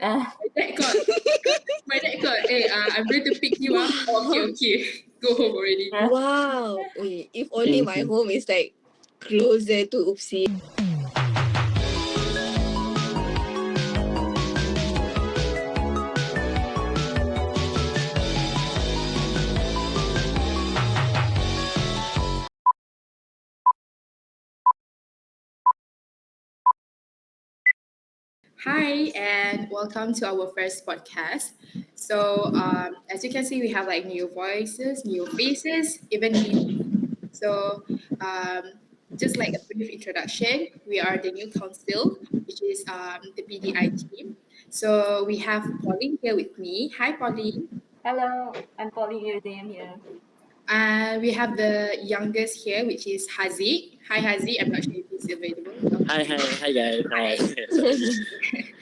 My dad called. Hey, I'm going to pick you up. Okay. Go home already. Wow. Wait, if only my home is like closer to Oopsie. Hi, and welcome to our first podcast. So, as you can see, we have like new voices, new faces, even new. So, um, just like a brief introduction, we are the new council, which is the BDI team. So, we have Pauline here with me. Hi, Pauline. Hello, I'm Pauline here. We have the youngest here, which is Haziq. Hi, Haziq. I'm not sure if he's available. Hi guys. Hi.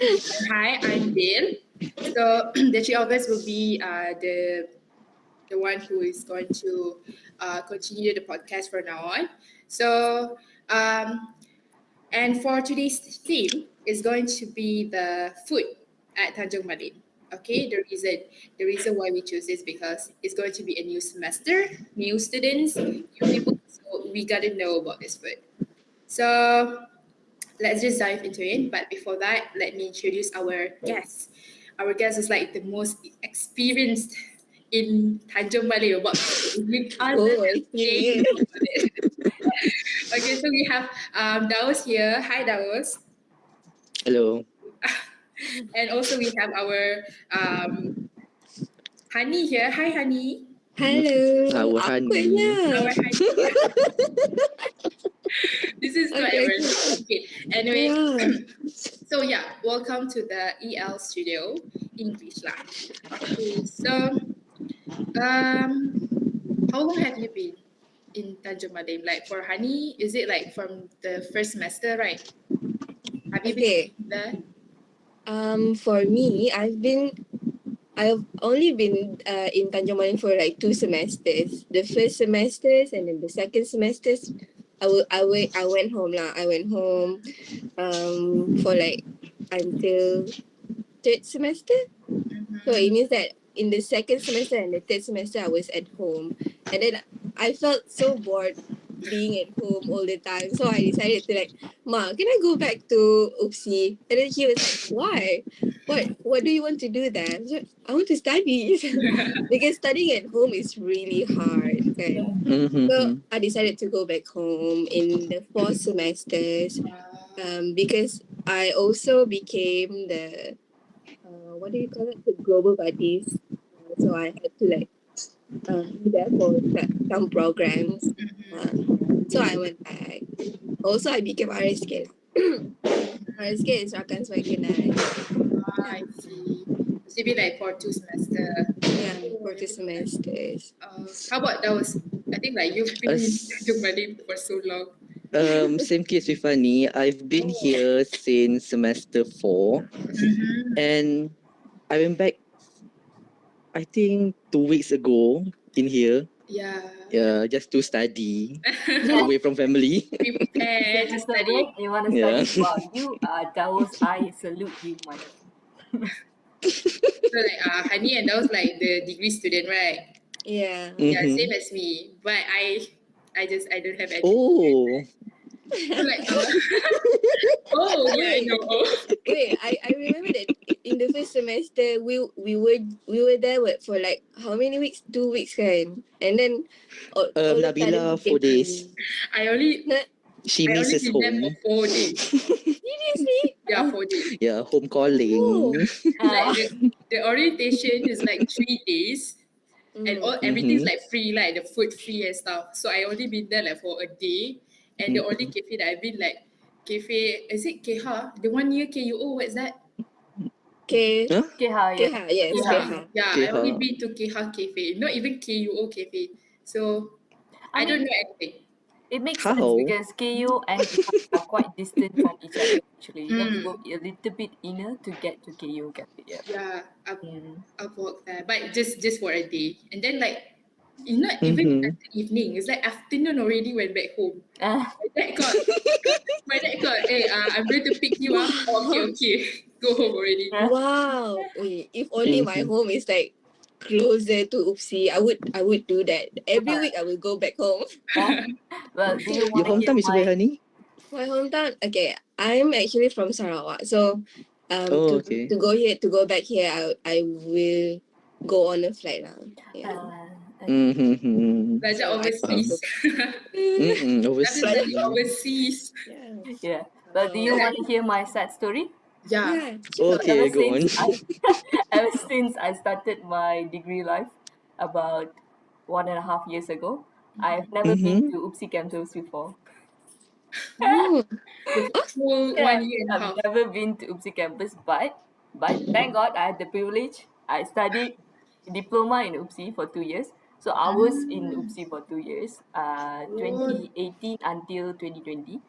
And hi, I'm Bill. So the three of us will be the one who is going to continue the podcast from now on. So and for today's theme is going to be the food at Tanjung Malim. Okay, the reason why we choose is because it's going to be a new semester, new students, new people. So we gotta know about this food. So let's just dive into it. But before that, let me introduce our guest. Our guest is like the most experienced in Tanjung Malim about with other Oh, I see. Okay, so we have Daos here. Hi, Daos. Hello. And also we have our Hani here. Hi, Hani. Hello. Our honey. Our Awkwardnya. Hani. This is not Okay, ever. Okay. Anyway, Yeah. so yeah, welcome to the EL studio English lah. Okay, so how long have you been in Tanjung Malim? Like for Hani, is it like from the first semester, right? Have you Okay. been there? For me, I've only been in Tanjung Malim for like 2 semesters. The first semesters and then the second semesters, I went home lah. I went home for like until third semester. So it means that in the second semester and the third semester I was at home. And then I felt so bored being at home all the time. So I decided to like, Ma, can I go back to Oopsie? And then she was like, why? What do you want to do there? I was like, I want to study. Because studying at home is really hard. Okay? So I decided to go back home in the 4 semesters because I also became the what do you call it? The global buddies. So I had to like be there for some programs. So I went back. Also, I became RSK. RSK is Rakan Swakenai. I see. So you been like for 2 semester. Yeah, for 2 semesters. How about that was? I think like you've been in Tanjung Malim for so long. Same case with Fanny. I've been here since semester 4 and I went back I think 2 weeks ago in here. Yeah. Yeah, just to study away from family. Prepare to study. You want to Yeah. study? Wow, you are Davos. I salute you, my. So like Hani and that was like the degree student, right? Yeah. Yeah, Mhm. same as me. But I don't have any. Oh. So like oh yeah, I know. Wait, I remember that in the first semester we were there for like how many weeks? 2 weeks kan? And then all of a Nabila, sudden 4 days. I only She I only misses been there for home. 4 days. seriously? Yeah, 4 days. Yeah, home calling. Like the orientation is like 3 days. And everything's like free, like the food free and stuff. So I only been there like for a day, and the only cafe that I've been like cafe is it Keha? The one near KUO, what's that? Huh? Keha, yeah. Keha, yes, Keha. Yeah, I only Keha. been to Keha Cafe, not even KUO Cafe. So I don't mean, know anything. it makes How? sense because KU and Keha are quite distant from each other. Actually, you have to go a little bit inner to get to KU Cafe. Yeah. Yeah, I've walked there, but just for a day, and then like not even at the evening. It's like afternoon already when back home. Ah, My dad got, my dad got, hey, I'm going to pick you up. Oh, okay, okay. Go home already. yeah. Wow. Wait, if only my home is like closer to Oopsie, I would do that. Every week I will go back home. Well, do you Your want to hear hometown is where, my? honey? My hometown. Okay, I'm actually from Sarawak, so Oh, to okay. to go back here, I will go on a flight now. Yeah. Okay. Mm-hmm. Belajar So I overseas. Flight. Definitely Overseas. overseas. Yeah. Yeah. Well, do you want to hear my sad story? Yeah. Yeah. So Sure. ever Okay, go since on. I ever since I started my degree life about 1.5 years ago, I've never been Mm-hmm. to Oopsie campus before. Oh. The full Yeah, 1 year and a I've half. never been to Oopsie campus, but thank God I had the privilege. I studied diploma in Oopsie for 2 years. So I was in Oopsie for 2 years, Oh, 2018 until 2020.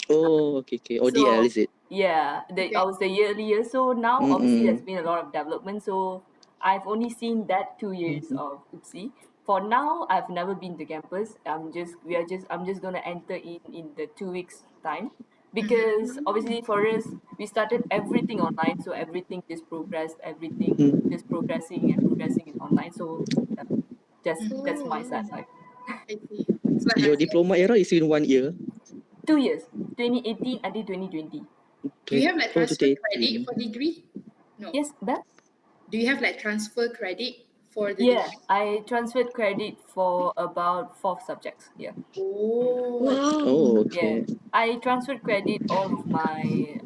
Oh, okay, okay. ODL, So is it? yeah, I okay. was the yearly year. So now obviously there's Mm-mm. been a lot of development. So I've only seen that 2 years Mm-hmm. of Oopsie. For now, I've never been to campus. I'm just gonna enter in the 2 weeks time because obviously for us we started everything online. So everything just progressed, everything Mm-hmm. just progressing and progressing in online. So yeah, that's Oh, my sad wow. life. I see. So Your has diploma era is in 1 year. 2 years, 2018 until 2020. do you have like Oh, to transfer credit 18. for degree? No. Yes, Beth? Do you have like transfer credit for the Yeah, degree? I transferred credit for about 4 subjects. Yeah, Oh, I see. Wow. Oh, yeah. okay. I transferred credit all of my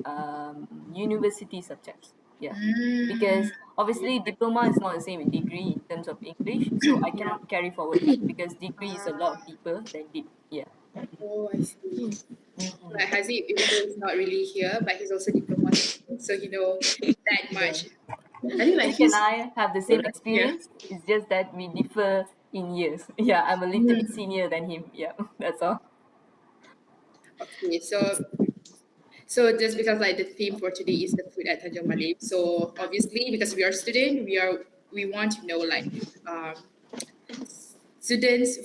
university subjects. Yeah, Mm. because obviously diploma is not the same with degree in terms of English, so I Yeah. cannot carry forward that because degree is a Ah, lot deeper than dip. Yeah. oh, I see. Mm-hmm. Like Hazib, even though he's not really here, but he's also diploma student, so he know that Yeah. much. I think like Nick and his, I have the same yeah. experience. It's just that we differ in years. Yeah, I'm a little bit Mm. senior than him. Yeah, that's all. Okay, so just because like the theme for today is the food at Tanjung Malim, so obviously because we are student, we want to know like um, students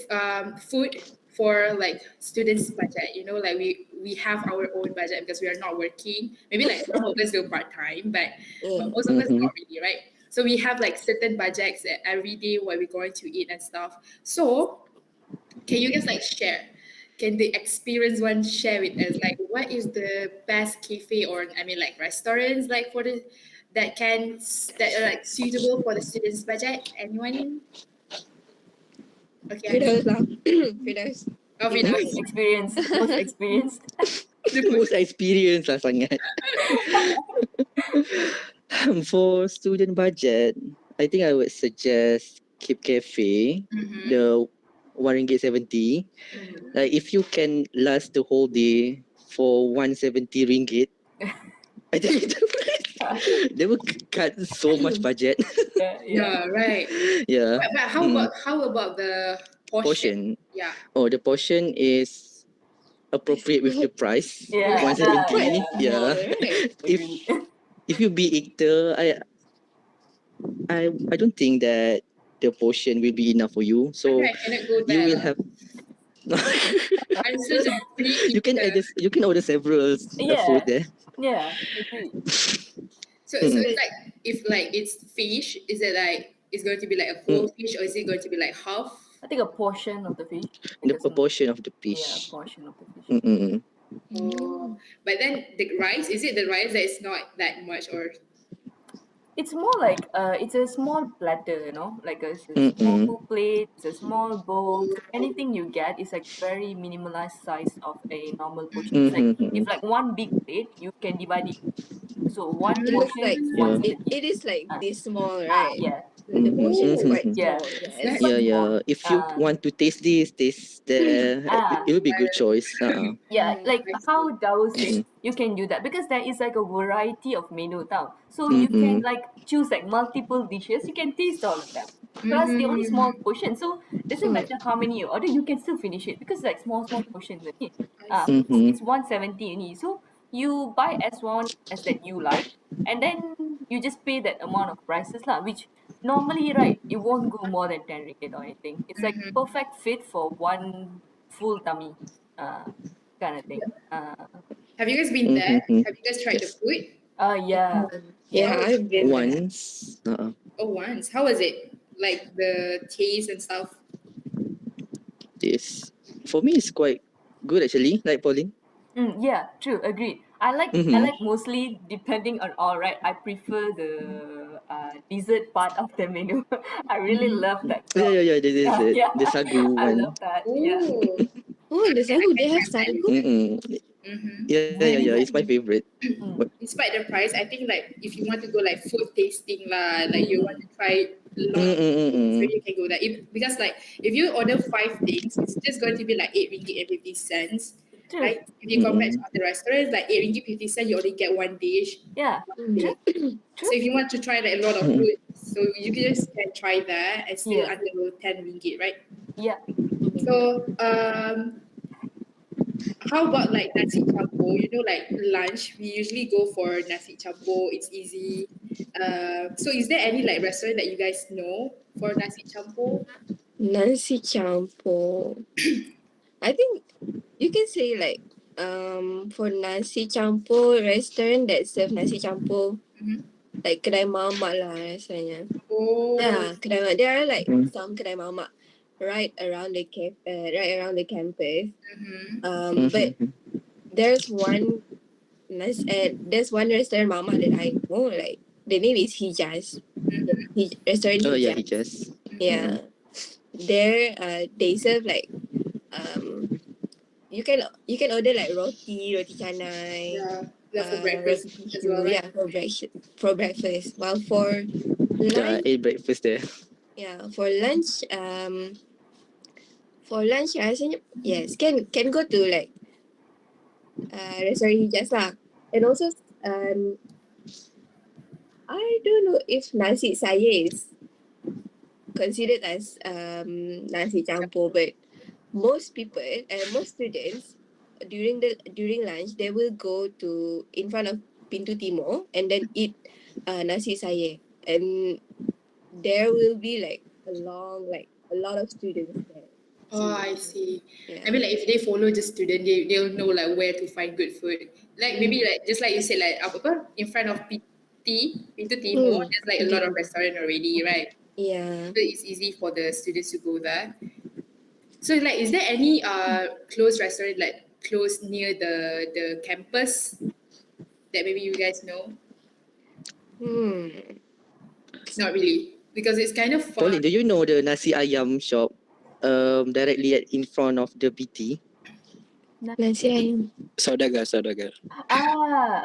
food for like students budget. You know, like we have our own budget because we are not working. Maybe like some of us do part time, but Mm. most of us Mm-hmm. not really, right? So we have like certain budgets that every day what we're going to eat and stuff. So can you guys like share? Can the experienced one share with us like what is the best cafe or I mean like restaurants like for the that are like suitable for the students' budget? Anyone? Okay, Hani. Firdaus lah. Firdaus. Oh, You go Most Fidas. first. experienced, most experienced. The food. Most experience lah sangat. For student budget, I think I would suggest Keep Cafe, Mm-hmm. the RM1.70. Like if you can last the whole day for RM170, I think they will cut so much budget. Yeah, yeah. Yeah, right. Yeah. But Mm. how about the portion? Portion. Yeah. Oh, the portion is appropriate with the price. Yeah, Yeah. Quite 170. small, Yeah. right? If agreed. if you be eater, I don't think that the portion will be enough for you. I think So I cannot go you there. will Lah. have I'm such a big eater. you can order several food Yeah, there. yeah, agreed. So Mm-mm. it's like if like it's fish, is it like it's going to be like a whole Mm. fish or is it going to be like half? I think a portion of the fish, like The a small, proportion of the yeah, a fish. portion of the fish. Mm-mm. Oh, but then the rice, is it the rice that is not that much or It's more like it's a small platter, you know, like a Mm-mm. small plate, it's a small bowl. So anything you get is like very minimalized size of a normal portion. It's like Mm-hmm. if like one big plate, you can divide it. So one It looks portion like is Yeah. 170. it is like Uh, this small, right? yeah, The portion is Mm-hmm. quite oh Mm-hmm. yeah, small. it's that Yes. quite Yeah, small. yeah. If you want to taste this, taste there, Ah, it will be good choice. yeah, like I how see. Dao said, Mm-mm. you can do that because there is like a variety of menu tau. So you can Mm-mm. like choose like multiple dishes. You can taste all of them. Plus, they only small Mm-hmm. portion, so doesn't Mm. matter how many you order, you can still finish it because like small portions. Okay? I see. Mm-hmm. It's 170 only. So you buy as one as that you like, and then you just pay that amount of prices lah, which normally, right, it won't go more than 10 ringgit or anything. It's like perfect fit for one full tummy, kind of thing. Have you guys been there? Mm-hmm. Have you guys tried the Yes. food? Yeah. Yeah, Oh, I've been there. Once. oh, once. How was it? Like the taste and stuff? This for me it's quite good actually. Like Pauline. Yeah, true, agreed. I Mm-hmm. like mostly depending on all, right. I prefer the dessert part of the menu. I really love that Yeah, sauce. yeah, yeah. This is Yeah, it. yeah. The sagu I one. love that. Yeah. Oh. Oh, the I sagu, can they have try that. sagu? Mm-mm. Mm-hmm. Yeah, yeah, yeah. It's my favorite. But Despite the price, I think like if you want to go like food tasting lah, like you want to try a lot of food, so mm-mm. you can go there. Because like if you order 5 things, it's just going to be like 8 ringgit and 50 cents, True. right? If you compare to other restaurants, like 8 ringgit 50 cents, you only get one dish. Yeah. Mm. So True. if you want to try like a lot of Mm-mm. food, so you just can try that and still Yeah. under 10 ringgit, right? Yeah. So how about like nasi campur? You know, like lunch, we usually go for nasi campur. It's easy. So is there any like restaurant that you guys know for nasi campur? Nasi campur. I think you can say like for nasi campur restaurant that serve nasi campur Mhm. like kedai mamak lah rasanya. Oh, Yeah, kedai mamak. There are like Mm. some kedai mamak right around the campus. mm-hmm. But Mm-hmm. there's one restaurant mamak that I know, like the name is Hijaz. Restaurant Oh yeah, he Hijaz. just. Yeah. There they serve like um you can order like roti canai, Yeah, for breakfast roti as well, tissue, right? yeah, for breakfast. While for Yeah, I lunch, ate breakfast there. yeah, for lunch rasanya yes, can go to like restaurant Hijaz lah. And also I don't know if nasi saya is considered as nasi campur, but most students during lunch they will go to in front of Pintu Timur and then eat nasi saya, and there will be like a lot of students there. Oh, I see. I Yeah. mean, like if they follow the student, they'll know like where to find good food. Like maybe like just like you said, like apa in front of PT Pintu Timur, Mm. there's like a lot of restaurant already, right? Yeah. So it's easy for the students to go there. So like, is there any close restaurant like close near the campus that maybe you guys know? Hmm. Not really, because it's kind of far. Pauline, do you know the nasi ayam shop? Directly in front of the PT. Nasi ayam. Saudagar, Saudagar.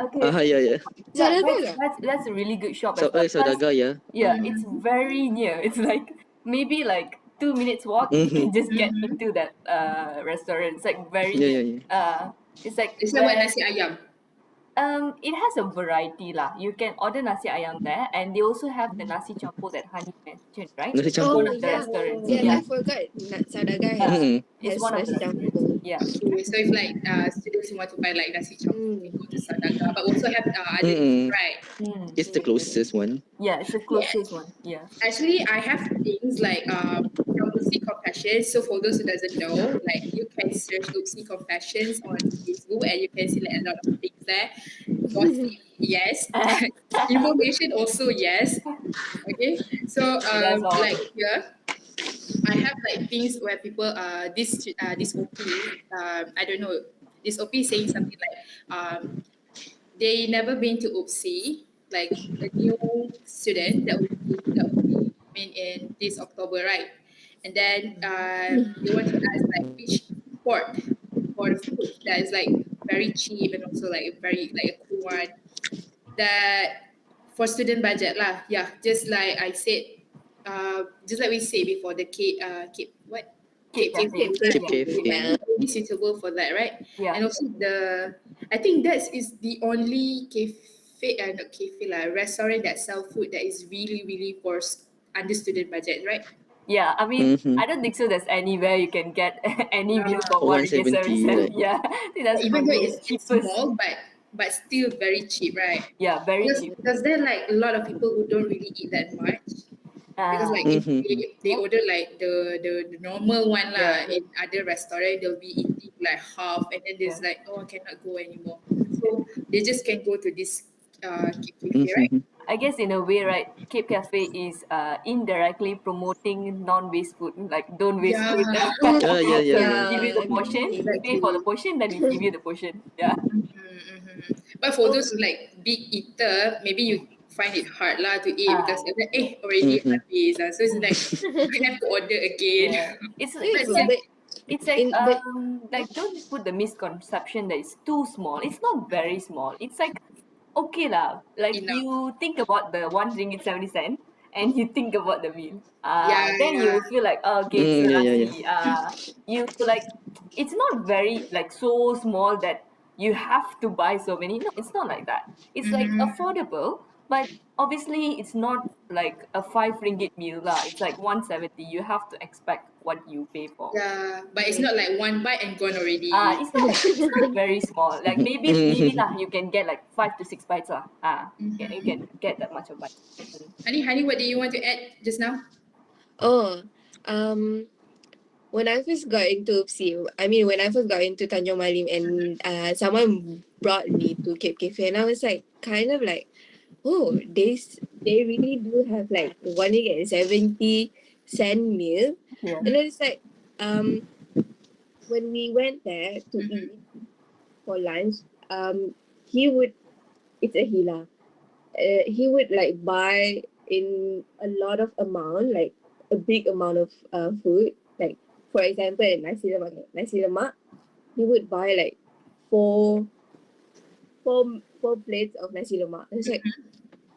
Okay. Yeah, yeah. Yeah, Saudagar ke? that's a really good shop So, as well. Plus, Saudagar, yeah. yeah, it's very near. It's like maybe like 2 minutes walk, you Mm-hmm. can just get into that restaurant. It's like very Yeah, near. yeah, yeah. It's like It's about nasi ayam. it has a variety lah. You can order nasi ayam there, and they also have the nasi campur that Hani mentioned, right? Nasi It's campur. one Oh of the yeah. restaurants. Yes, Yeah, I forgot. Saudagar uh, it's has one of the nasi restaurants. campur. Yeah, Okay, so if like students who want to buy like nasi campur, they go to Sadaga, but also have other things, Mm-mm. right? It's the closest one. yeah, it's the closest one. Yeah. Actually, I have things like Oopsie Confessions. So for those who doesn't know, like you can search Oopsie Confessions on Facebook and you can see like a lot of things there. Gossip, yes. Information also yes. Okay. So That's all. like here, I have like things where people this OP I don't know, this OP saying something like they never been to Oopsie, like the new student that will be coming in this October, right? And then they want to ask like which sport for the food that is like very cheap and also like very like a cool one that for student budget lah. Yeah, just like I said, just like we say before the Cape what Cake Cape cafe. Cafe, Chip right? Yeah. Cafe. I think really suitable for that, right? Yeah. And also I think that is the only cafe, not cafe lah, restaurant that sell food that is really really for under student budget, right? Yeah, I mean, Mm-hmm. I don't think so. There's anywhere you can get any meal for 170, 1 ringgit 70 cents. right? Yeah, I think that's Even though probably the it's cheapest. small, but still very cheap, right? Yeah, very Because cheap. because there are like a lot of people who don't really eat that much. Because like if Mhm. they order like the normal one lah, Yeah. in other restaurant they'll be eating like half, and then there's Yeah. like, oh, I cannot go anymore. So they just can go to this cafe, right? Mhm. I guess in a way, right, Cape Cafe is indirectly promoting non-waste food. Like, don't waste Yeah, food. Yeah, yeah, So yeah. we give you Yeah, the portion, you pay for the exactly. portion, then we give you the portion. Yeah. But for So, those like big eater, maybe you find it hard lah to eat because yeah. it's like, already Mhm. habis lah. So it's Mm. like you have to order again. Yeah. It's But it's still like but it's like in but don't put the misconception that it's too small. It's not very small. It's like okay lah. Like enough. you think about the 1 ringgit 70 cent and you think about the meal. Yeah, Then you yeah. will feel like, oh, okay, it's Mm, yeah, yeah, yeah. nasi. You like it's not very like so small that you have to buy so many. No, it's not like that. It's like affordable, but obviously it's not like a 5 ringgit meal lah. It's like 170. You have to expect what you pay for. Yeah, but it's yeah. not like one bite and gone already. It's not very small. Like maybe Mhm. lah you can get like 5 to 6 bites lah. You can get that much of bites. Honey, what do you want to add just now? Oh, um, when I first got into UPSI, I mean, when I first got into Tanjung Malim and someone brought me to Cape Cafe, and I was like, kind of like, oh, they really do have like 1 ringgit and 70 cent meal. Yeah. And then it's like, um, when we went there to eat for lunch, he would, it's a hila. He would like buy in a lot of amount, like a big amount of food. Like for example, nasi lemak, he would buy like four four plates of nasi lemak. I was like,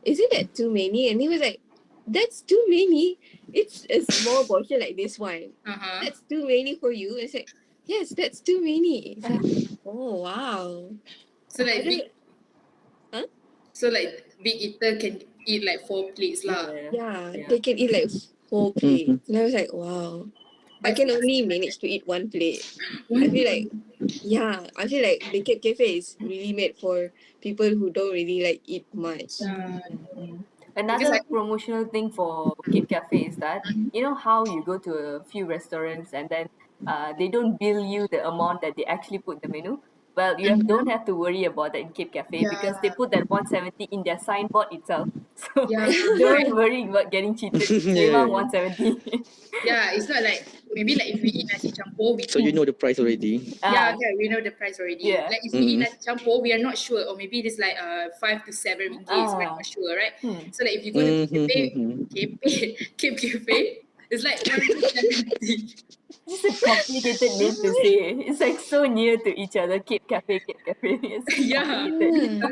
isn't that too many? And he was like, that's too many. It's a small portion like this one. Uh-huh. That's too many for you. It's like, yes, that's too many. It's like, oh wow. So I like don't. big, Huh? so like big eater can eat like 4 plates lah. Yeah. Yeah, Yeah. they can eat like four Mhm. plates. And I was like, wow. I But can only manage to eat one plate. I one feel like, yeah, I feel like the Cape Cafe is really made for people who don't really like eat much. because I Another promotional thing for Cape Cafe is that you know how you go to a few restaurants and then they don't bill you the amount that they actually put in the menu. Well, don't have to worry about that in Cape Cafe because they yeah, put that 170 in their signboard itself. So yeah, don't right. worry about getting cheated. It's Yeah, yeah, memang yeah. 170. Yeah, it's not like maybe like if we eat nasi campur, we So you know the price already. yeah, Ah, okay, we know the price already. yeah. Like if we eat Mhm. nasi campur, we are not sure, or maybe it is like 5 to 7 ringgit. We're Ah. not sure, right? Hmm. So like if you go to cafe, Mhm. Cape Cafe, it's like 170. It's a complicated name to say. It's like so near to each other. Cape Cafe, Cape Cafe. It's so Yeah. complicated. Ah.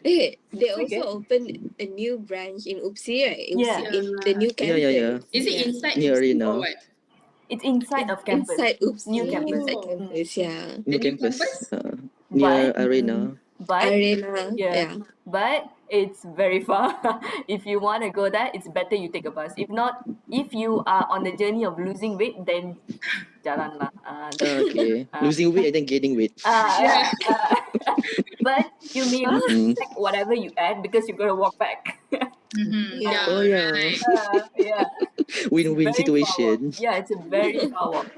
Hey, they It's also okay. opened a new branch in UPSI, right? Yeah. Yeah. In the new Yeah, yeah, yeah. campus. Is it Yeah. inside Near UPSI or arena. what? It's inside It's of campus. inside New UPSI, campus. inside Oh, campus, yeah. the New new campus. campus? Near But Um, arena. but Arena, yeah. yeah. But it's very far. If you want to go there, it's better you take a bus. If not, if you are on the journey of losing weight, then jalan lah. Okay. Uh, Losing weight and then gaining weight. yeah. Yeah. But you may lose Mm. back whatever you add because you're gonna walk back. Yeah, Yeah. Oh yeah. right. Yeah. It's Win-win very far walk. situation. Yeah, it's a very far walk.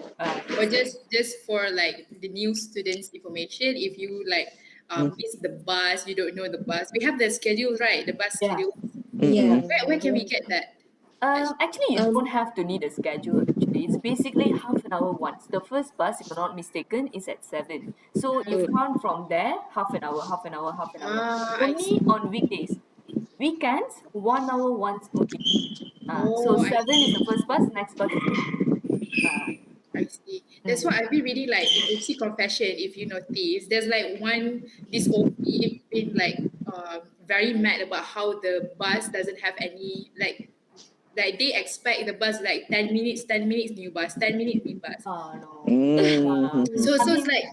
Or just for like the new students information, if you like Mm. miss the bus, you don't know the bus, we have the schedule, right? The bus Yeah. schedule. Yeah. Mm-mm. Where can we get that? Actually, you don't Um, have to need a schedule. Actually, it's basically half an hour once. The first bus, if I'm not mistaken, is at 7. So you mm, count from there, half an hour, half an hour, half an hour. I see. Only on weekdays. Weekends, 1 hour once only. So Oh, I 7 is see. the first bus. Next bus is 8. I see. That's Mm. why I've been really like in OC confession. If you notice, there's like this OC been like very mad about how the bus doesn't have any like they expect the bus like 10 minutes, 10 minutes new bus, 10 minutes new bus. No. Mm-hmm. So it's Something. like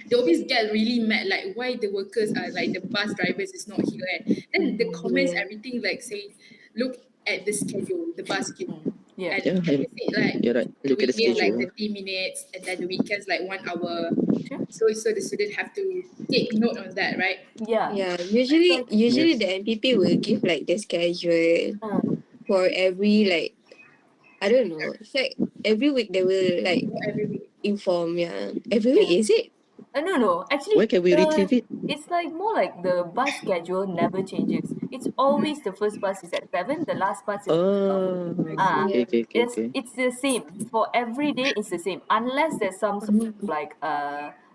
they always get really mad, like why the workers are like the bus drivers is not here, and then the comments yeah. everything like say, look at the schedule, the bus schedule, Yeah. and Yeah, like you said, like you're right. the Look at the weekdays like schedule. 30 minutes, and then the weekends like 1 hour. Sure. So the student have to take note on that, right? Yeah. Yeah. It's like Usually Yes. the MPP will give like the schedule. for every like I don't know. It's like every week they will like Every week. inform. Yeah, every week Yeah. is it? No. Where Actually, can we retrieve it? it's like more like the bus schedule never changes. It's always the first bus is at 7, the last bus is at 12. Oh, I Ah, see. Yeah. it's okay. it's the same for every day. It's the same unless there's some sort of like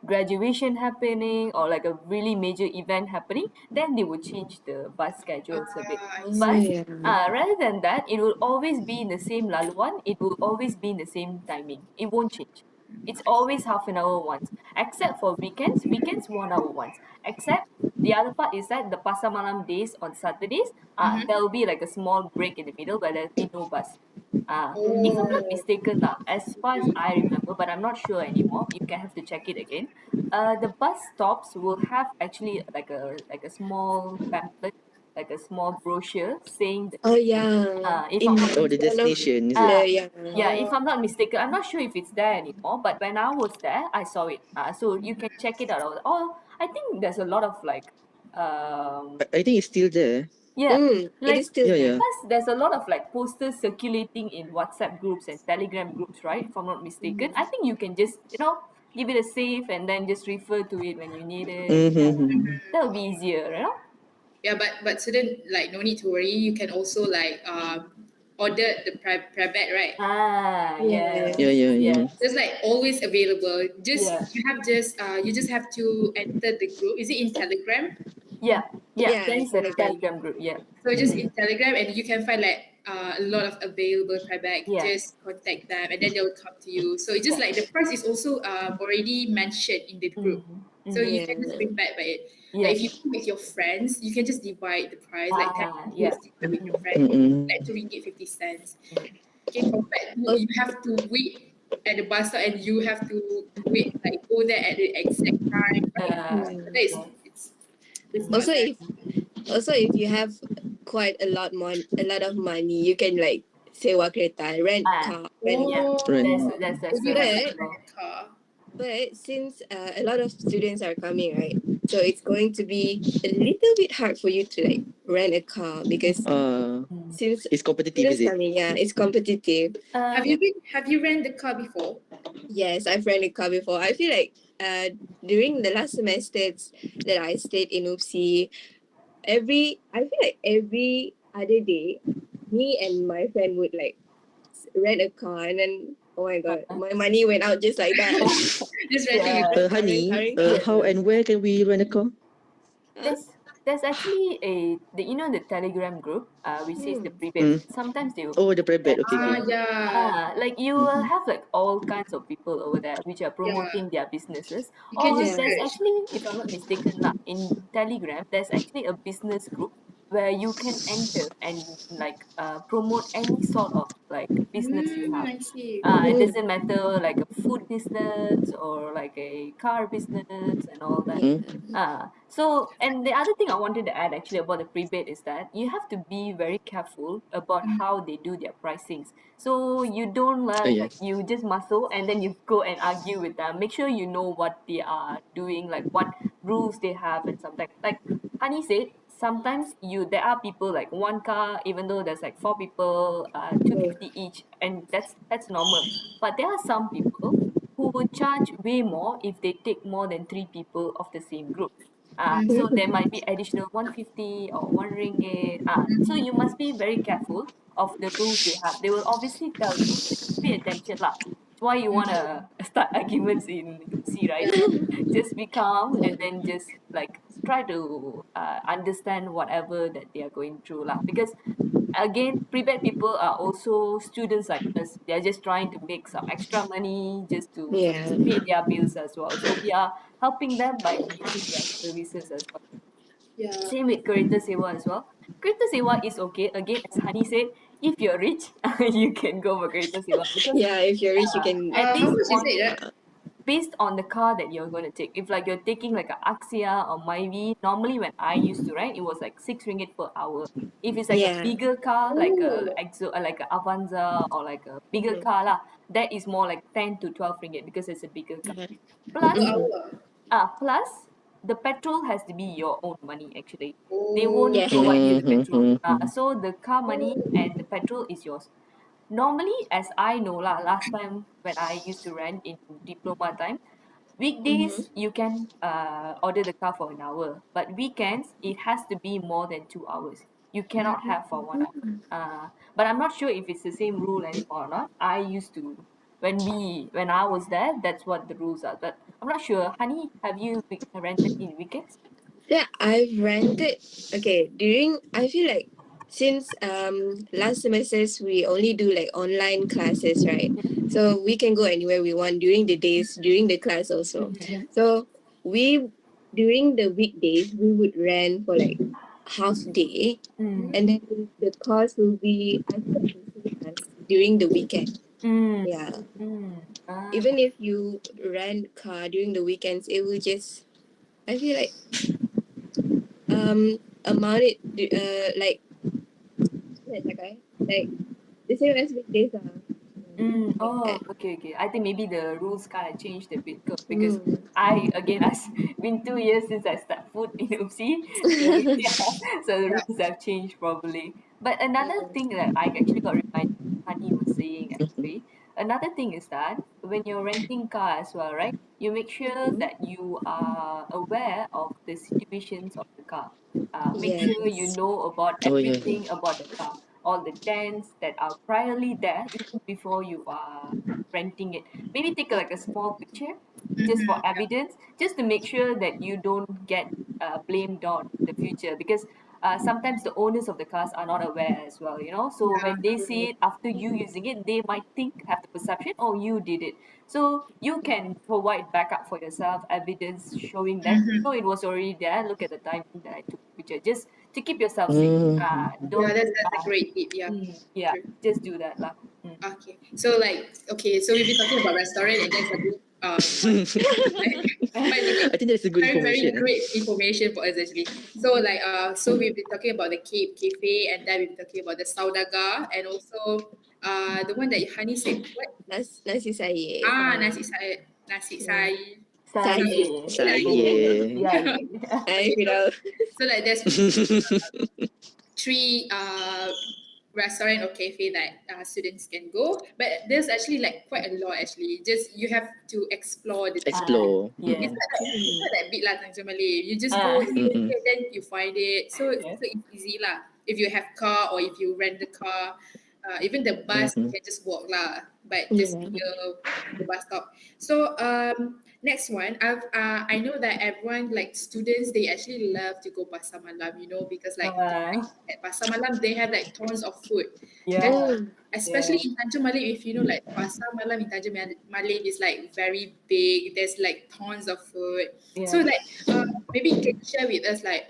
graduation happening or like a really major event happening. Then they would change the bus schedules a bit. I Oh But see. yeah. rather than that, it will always be in the same laluan. It will always be in the same timing. It won't change. It's always half an hour once, except for weekends. Weekends 1 hour once. Except the other part is that the pasar malam days on Saturdays, there will be like a small break in the middle where there'll be no bus. If I'm not Oh, mistaken, lah, as far as I remember, but I'm not sure anymore. You can have to check it again. The bus stops will have actually like a small pamphlet, like a small brochure saying that. Oh yeah. If In I'm not Oh, the one of destination, is it? uh, the yeah. yeah, oh, if I'm not mistaken, I'm not sure if it's there anymore. But when I was there, I saw it. So you can check it out. Oh, I think there's a lot of like, I think it's still there. yeah, It is like still there. Yeah. plus there's a lot of like posters circulating in WhatsApp groups and Telegram groups, right? If I'm not mistaken, I think you can just give it a save and then just refer to it when you need it. Mm-hmm. That'll be easier, yeah, but student like no need to worry. You can also like order the private, right? Yeah. Yeah, yeah, yeah. Yes, Just like always available. Just yeah. you just have to enter the group. Is it in Telegram? Yeah, yeah, Yeah, there it's is a Telegram. Telegram group. Yeah, So just in Telegram, and you can find like a lot of available private. yeah, Just contact them, and then they will come to you. So it's just yeah. like the price is also already mentioned in the group. Mm-hmm. So Mm-hmm. you can Yeah. just bring back by it. Like if you Yes. go with your friends, you can just divide the price. Like 10 you Yeah. just divide with your friend, Mm-mm. like 2 ringgit 50 cents. Mm. Okay, compared to Oh, you have to wait at the bus stop and you have to wait like go there at the exact time, right? Uh, So yeah. that is yes. it's not Also, that. if you have quite a lot of money, you can like sewa kereta, rent Ah, car, rent. yeah. Oh, Right. That's so you have But to available. rent a car. since a lot of students are coming, right? So it's going to be a little bit hard for you to like rent a car because Mm. since It's competitive, is students it? coming, yeah, it's competitive. Have Yeah. you rented the car before? Yes, I've rented a car before. I feel like during the last semesters that I stayed in UPSI, I feel like every other day, me and my friend would like rent a car, and then oh my god, my money went out just like that. Just renting a Yeah. car. Car Honey, car. how and where can we rent a car? Huh? There's actually the Telegram group, which says the Hmm. prepaid. Mm. Sometimes they will Oh, the that private. Okay, Ah, okay. too. yeah, Like you will Mm-hmm. have like all kinds of people over there which are yeah. promoting their businesses. You can Or just Yeah. there's search. actually, if I'm not mistaken, lah, in Telegram, there's actually a business group where you can enter and like promote any sort of like business you have. I see. It Hmm. doesn't matter like a food business or like a car business and all that. Yeah. So and the other thing I wanted to add actually about the prepaid is that you have to be very careful about how they do their pricings. So you don't Oh, like yes. you just muscle and then you go and argue with them. Make sure you know what they are doing, like what rules they have and something. Like Hani said, sometimes there are people like one car, even though there's like four people, Hmm. 250 each, and that's normal. But there are some people who would charge way more if they take more than three people of the same group. So there might be additional 150 or 1 ringgit. So you must be very careful of the rules they have. They will obviously tell you, so just pay attention lah. That's why you wanna start arguments in UC, right? Just be calm and then just like try to understand whatever that they are going through lah. Because again, prepaid people are also students like us. They are just trying to make some extra money just to Yeah. pay their bills as well. So we are helping them by using their services as well. Yeah. Same with Kereta Sewa as well. Kereta Sewa is okay. Again, as Hani said, if you're rich, you can go for Kereta Sewa because Yeah. If you're rich, you can. at How least much is on it? based on the car that you're going to take. If like you're taking like a Axia or Myvi, normally when I used to ride, it was like 6 ringgit per hour. If it's like a Yeah. bigger car, like a Oh, Exo, like a Avanza or like a bigger Mhm. car lah, that is more like 10 to 12 ringgit because it's a bigger car. Plus, per Mhm. hour. plus the petrol has to be your own money actually. They Oh, won't Yeah. provide you the petrol. Mm-hmm. So the car money and the petrol is yours. Normally, as I know lah, last time when I used to rent in diploma time, weekdays you can order the car for an hour, but weekends it has to be more than 2 hours. You cannot have for 1 hour. But I'm not sure if it's the same rule anymore or not. I used to when I was there, that's what the rules are. But I'm not sure. Honey, have you rented in weekends? Yeah, I've rented. Okay, I feel like since last semesters we only do like online classes, right? So we can go anywhere we want during the days, during the class also. So we during the weekdays we would rent for like half day, Mm. and then the cost will be I feel like the same as during the weekend. Mm. Yeah. Mm. Ah. Even if you rent car during the weekends, it will just I feel like amount it like let's like the same as weekdays Oh, like okay. I think maybe the rules kind of changed a bit because mm, I again, it's been 2 years since I start food in Oopsie, so yeah, so the rules have changed probably. But another thing that I actually got reminded, Honey was saying actually, another thing is that when you're renting car as well, right? You make sure that you are aware of the situations of the car. Make sure you yes know about Oh yeah, yeah. everything about the car, all the dents that are priorly there even before you are renting it. Maybe take like a small picture just for evidence, just to make sure that you don't get blamed on in the future because sometimes the owners of the cars are not aware as well, you know. So yeah, when they true. see it after you using it, they might have the perception, oh, you did it. So you can provide backup for yourself, evidence showing that it was already there. Look at the time that I took the picture, just to keep yourself safe. Mm-hmm. Yeah, Don't that's a great tip. Yeah, yeah, true. just do that lah. Okay, so like, okay, so we've been talking about restaurant, and that's a bit but it's a bit I think that's a good very information. great information for us actually. So like so we've been talking about the Cape Cafe, and then we've been talking about the Saudaga, and also the one that Hani said, what? nasi sayur Nasi yeah. sai Sayur Saya. Yeah, I okay, feel so like there's three restaurant or cafe that students can go, but there's actually like quite a lot actually. Just you have to explore the Explore. yeah. Mm-mm. it's not that big lah Tanjung Malay. You just go Ah, here, Mm-mm. here, then you find it. So yeah. so it's easy lah. If you have car or if you rent the car, even the bus you Mm-hmm. can just walk lah. But just yeah the bus stop. So next one, I know that everyone like students they actually love to go pasar malam, you know, because like Uh, at pasar malam they have like tons of food. And yeah, mm, especially yeah, in Tanjung Malim, if you know, like pasar malam in Tanjung Malim is like very big. There's like tons of food. So yeah. like, maybe you can share with us like,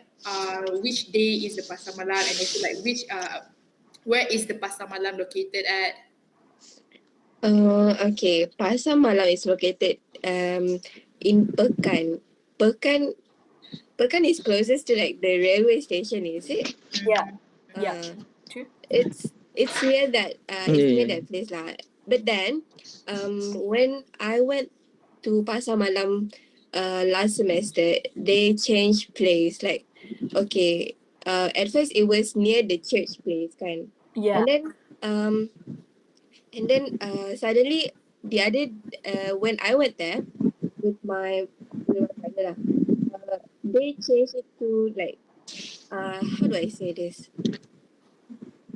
which day is the pasar malam, and also like which where is the pasar malam located at? okay Pasar Malam is located in Pekan Pekan is closest to like the railway station, is it? Yeah, yeah, uh true. it's near that it's near Yeah. that place lah. But then when I went to Pasar Malam last semester, they changed place. Like okay, at first it was near the church place kan. Yeah, And then suddenly the other when I went there with my partner lah, they changed it to like how do I say this? to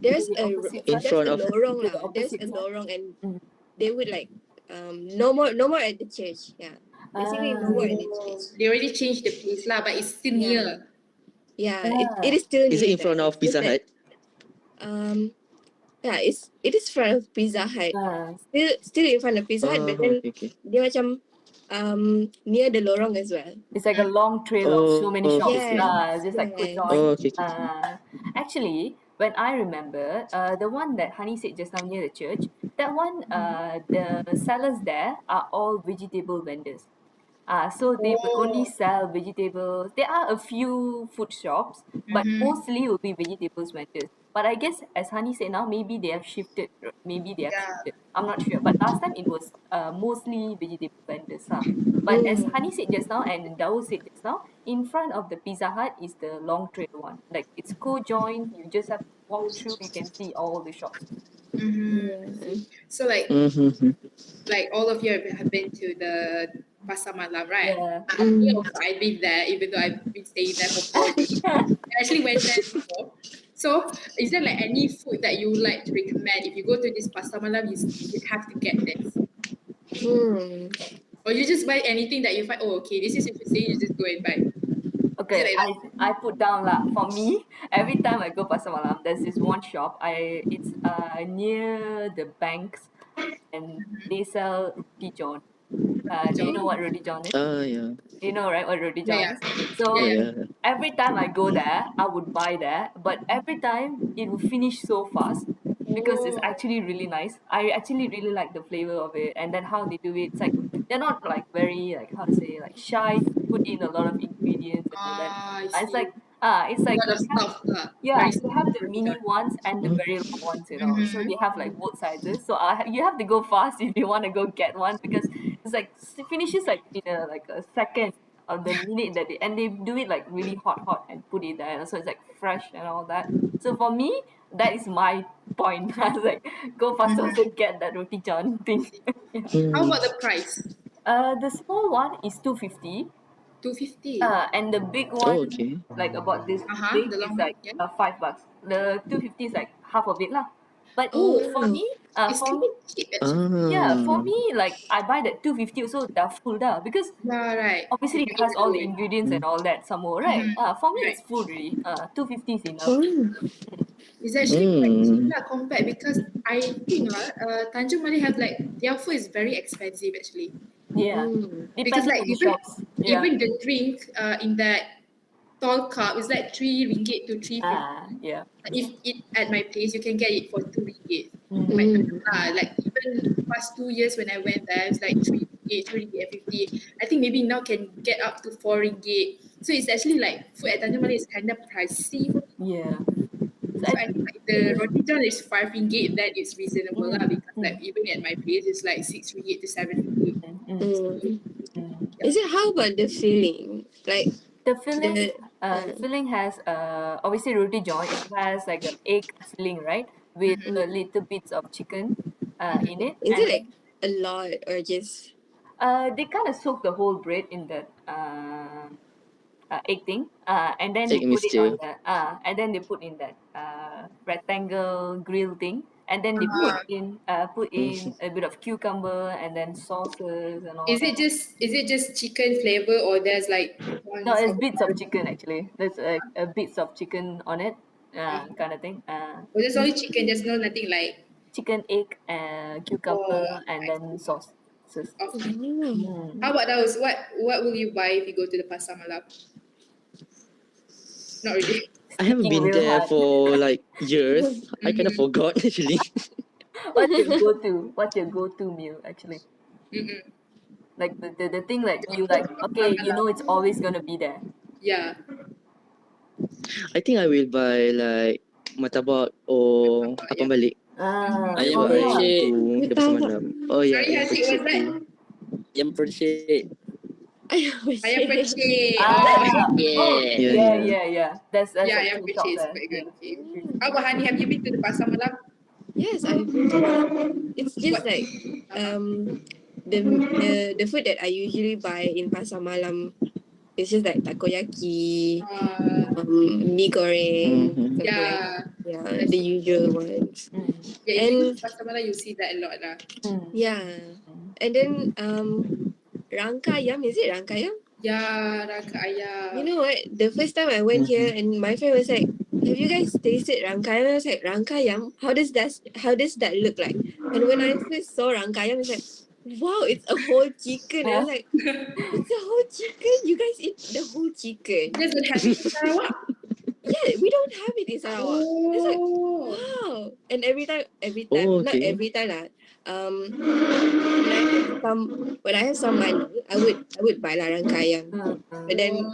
There's the a opposite In side, there's front a of. lorong to the lah. There's opposite a side. lorong and Mm. they would like no more at the church. Yeah. Basically no more Ah, at the church. They already changed the place lah, but it's still Yeah. near. Yeah. It ah, is still Is it near in front there. of Just Pizza that Hut? yeah, it is front of Pizza Hut. ah. Still in front of Pizza Hut, Oh, but then okay, okay. dia macam near the lorong as well. It's like a long trail of so Oh, many okay, shops. okay. Yes. Just like quick Yes. join. Oh, okay, okay, okay. Actually, when I remember, the one that Honey said just now near the church, that one, the sellers there are all vegetable vendors. So they would only Oh. sell vegetables. There are a few food shops, but mostly will be vegetables vendors. But I guess as Hani said now, maybe they have shifted. Maybe they have Yeah. shifted. I'm not sure. But last time it was mostly vegetable vendors. Huh? But as Mm. Hani said just now and Dao said just now, in front of the Pizza Hut is the long trail one. Like it's co-joined. You just have to walk through. You can see all the shops. Yeah. So Mm-hmm. like all of you have been to the Pasar Malam, right? Yeah. Me Mm. also, I've been there, even though I've been staying there for 4 days. I actually went there before. So, is there like any food that you would like to recommend? If you go to this Pasar Malam, you have to get this. Hmm. Or you just buy anything that you find, oh, okay, this is interesting, you just go and buy. Is it Okay, like that? I put down lah. For me, every time I go Pasar Malam, there's this one shop. It's near the banks, and they sell roti john. Do you know what roti john is? Yeah. You know, right, what roti Yeah, john yeah. is? Yeah, So yeah. Yeah. every time I go there, I would buy there, but every time it will finish so fast because it's Oh, actually really nice. I actually really like the flavor of it, and then how they do it. It's like they're not like very like how to say like shy to put in a lot of ingredients and all that. I It's see. like it's A like lot of stuff. yeah, Very you have the roti mini john. ones and the very long ones, you know. So Mm-hmm. they have like both sizes. So you have to go fast if you want to go get one because it's like it finishes like in a second of the minute that and they do it like really hot and put it there. So it's like fresh and all that. So for me, that is my point. I was like, go fast Mm-hmm. also get that roti john I thing. see. Yeah. How Mm. about the price? The small one is 250. 250. And the big Oh, one, okay. like about this Uh-huh. big, The is long one, like yeah. $5. The 250 is like half of it lah. But for Oh. me, It's kind of cheap actually. yeah, for Ah. me, like I buy that 250 also dah full dah because Yeah, right. If obviously it you has all the overload. ingredients and Mm. all that some more, right? Mm-hmm. For me Right. it's full really. 250 is enough. Oh. It's actually quite cheap Mm. lah compared because I think Tanjung Mali have like their food is very expensive actually. Yeah, Mm. Because depending like on the shops. Yeah. even the drink in that tall cup is like 3 ringgit to 350. Yeah. If it at my place, you can get it for 2 ringgit. Mm, But Mm. like even past 2 years when I went there, it's like 3 ringgit, 2 ringgit and 50. I think maybe now can get up to 4 ringgit. So it's actually like food at Tanjung Mali is kind of pricey. yeah. So So I I think think like the roti john is 5 ringgit, then it's reasonable lah mm, because mm, like even at my place it's like 6 ringgit to 7 ringgit. mm, Mm. mm. Yeah. Is it how about the feeling? Like The filling, the the filling has obviously roti john. It has like an egg filling, right, with Mm-hmm. a little bits of chicken in it, is and it then like a lot or just they kind of soak the whole bread in that egg thing, and then they Egg put it on mixture. the and then they put in that rectangle grill thing, and then they Uh, put in Mm. a bit of cucumber and then sauces and all is that. it just chicken flavor or there's like No, ones it's of bits of chicken actually. There's a bits of chicken on it, kind of thing. or there's only chicken, there's no nothing like Chicken, egg, cucumber, oh and I then see. sauces. Okay. oh. How Mm. about those? What will you buy if you go to the Pasar Malam? Not really. I haven't Thinking been real there hard. for like years. I kind of Mm-hmm. forgot actually. What's your go-to? What's your go-to meal actually? Mm-mm. Like the thing like you Go like to Pasar okay, you know Malam. it's always gonna be there. Yeah. I think I will buy like martabak or apam Yeah. balik Ayam Oh by yeah. pencit. to the pasar Martabak. malam. Oh yeah, Sorry, ayam Hasik, what's pencit that? too. Ayam pencit. Ayam Ayam pencit. pencit. Oh, Ah, oh Yeah. Yeah, yeah, yeah. yeah, yeah. That's yeah, ayam actually top pencit is there. quite good. Yeah. Okay. Mm. How about Hani? Have you been to the Pasar Malam? Yes, I've been to Pasar Malam. It's just What? like Uh-huh. the food that I usually buy in Pasar Malam is just like takoyaki, mee goreng, Mm-hmm. something like that. Yeah. Yeah, I the see. usual ones. Mm, Yeah, if you go to And Pasar Malam, you see that a lot lah. mm, yeah, mm. and then rangka ayam, is it rangka ayam? Yeah, raka You ayam. know what? The first time I went here Mm-hmm. and my friend was like, "Have you guys tasted rangkayam?" I was like, "Rangkayam? How does that look like?" And when I first saw rangkayam, it's like, "Wow, it's a whole chicken." I Huh? was like, "It's a whole chicken? You guys eat the whole You chicken?" guys don't have it in Sarawak? Yeah, we don't have it in Sarawak. It's like, Oh. wow. And every time, Oh, not okay. every time lah. When I have some money, I would buy larang kayang. But then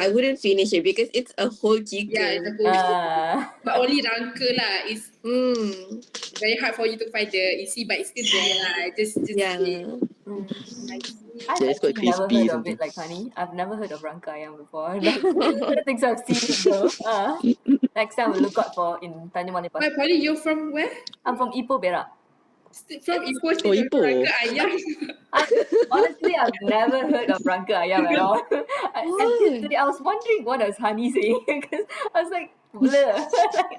I wouldn't finish it because it's a whole Yeah, it's a chicken. whole but only rangka lah. It's Hmm. very hard for you to find the isi, but it's still there lah. Just Yeah. wait. I see. I've Yeah, it's quite actually never crispy heard of something. it, like honey. I've never heard of rangka ayam before. Like, I don't think so. I've seen it though. Next time we'll look out for in Tanjung Malim Why, Pasir. Polly, you're from where? I'm from Ipoh, Perak. From Ipoh, Oh, still don't know rangka Ipoh. ayam. Honestly, I've never heard of rangka ayam at all. Until Why? today, I was wondering what was honey saying because I was like, blur.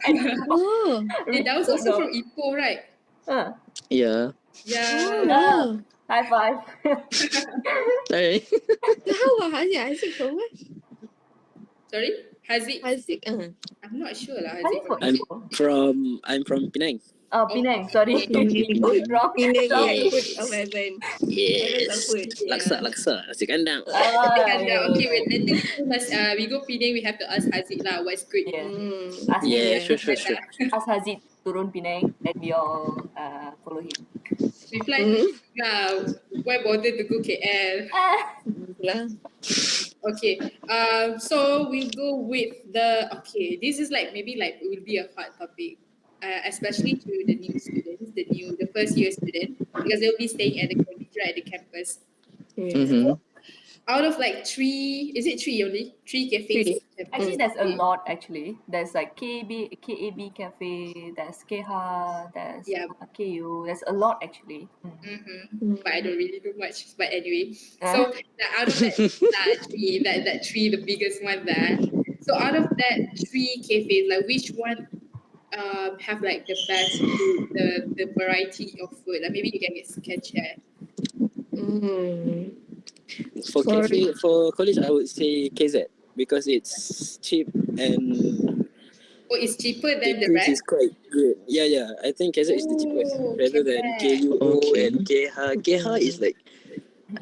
I Oh. That was don't also know. from Ipoh, right? Yeah. Yeah. Oh. High five. Alright. So how about Haziq from where? Sorry? Haziq? Haziq. I'm not sure lah. Honey Haziq from from Ipoh. I'm from Penang. Oh, Penang. Sorry. wrong. Penang wrong. is food of heaven. Heavens of Yes. food. Laksa, Yeah. laksa, nasi kandang. Yeah. Okay, wait. Later we go Penang, we have to ask Haziq lah what's good. Yeah. Mm. Ask him Yeah, to sure. ask Haziq turun Penang, then we all follow him. We fly to lah. Why bother to go KL? Lah. Okay. So we'll go with okay. This is like maybe like it will be a hard topic, especially to the new students, the first year student, because they'll be staying at the college, right, at the campus. Mm-hmm. Out of like is it three only? Three cafes. Three. Actually, there's a lot. Actually, there's like KAB Cafe. There's KH. There's Yeah. KU. There's a lot actually. But I don't really know much. But anyway, so out of that three, the biggest one there. So out of that three cafes, like which one have like the best food, the variety of food? Like maybe you can share. Mm. For college, I would say KZ because it's cheap and Oh, it's cheaper the than the drinks is rest. quite good. Yeah. I think KZ is the cheapest Oh, rather than KZ. KUO Okay. and KH. KH is like,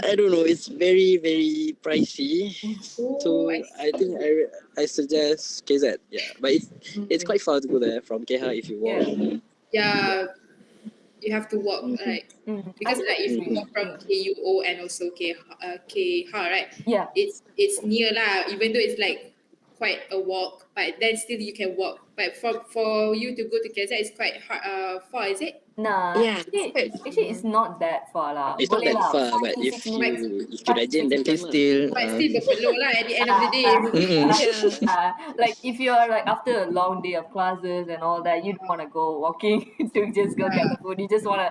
I don't know, it's very, very pricey. Oh, So I I think I suggest KZ. Yeah, but it's quite far to go there from KH if you walk. yeah, you have to walk, right? Because like if you walk from KUO and also KH, right? Yeah. It's near lah, even though it's like quite a walk, but then still you can walk. But for you to go to KZ, it's quite far, is it? Nah, Yeah, actually, it's not that far lah. It's not Boleh that lah, far, 5 but to if 6 you minutes. if you rajin, then It's come lah. still. But still berpeluh lah at the end of the day. Like if you're like after a long day of classes and all that, you don't want to go walking to just go get the food. You just want to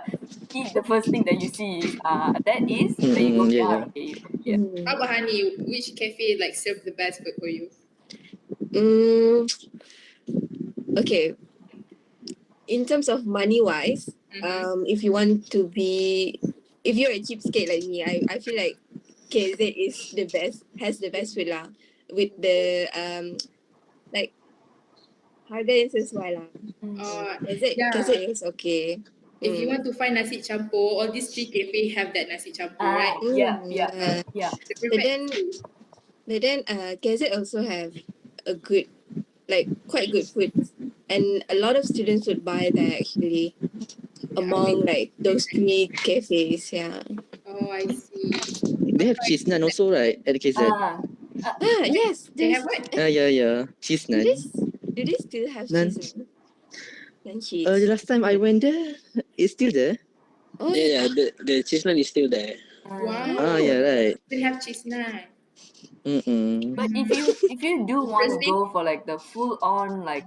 eat the first thing that you see. Then you go Yeah. KH. Yeah. How about Hani? Which cafe like serve the best food for you? Okay. In terms of money wise, if you want to be, if you're a cheapskate like me, I feel like KZ is the best, has the best food lah. With the like harga yang sesuai lah. KZ is okay. If you want to find nasi campur, all these three cafe have that nasi campur, right? Yeah. The But perfect then KZ also have a good, like quite good food, and a lot of students would buy there actually. Among like those three cafes, yeah. Oh, I see. They have cheese naan also, right? At KZ. Yes. They have what? Yeah. Cheese Do naan. they still have Naan. cheese? And cheese. The last time I went there, it's still there. Oh, Yeah, the cheese naan is still there. Wow. Yeah, right. They have cheese naan. But if you do want to Interesting. go for like the full on like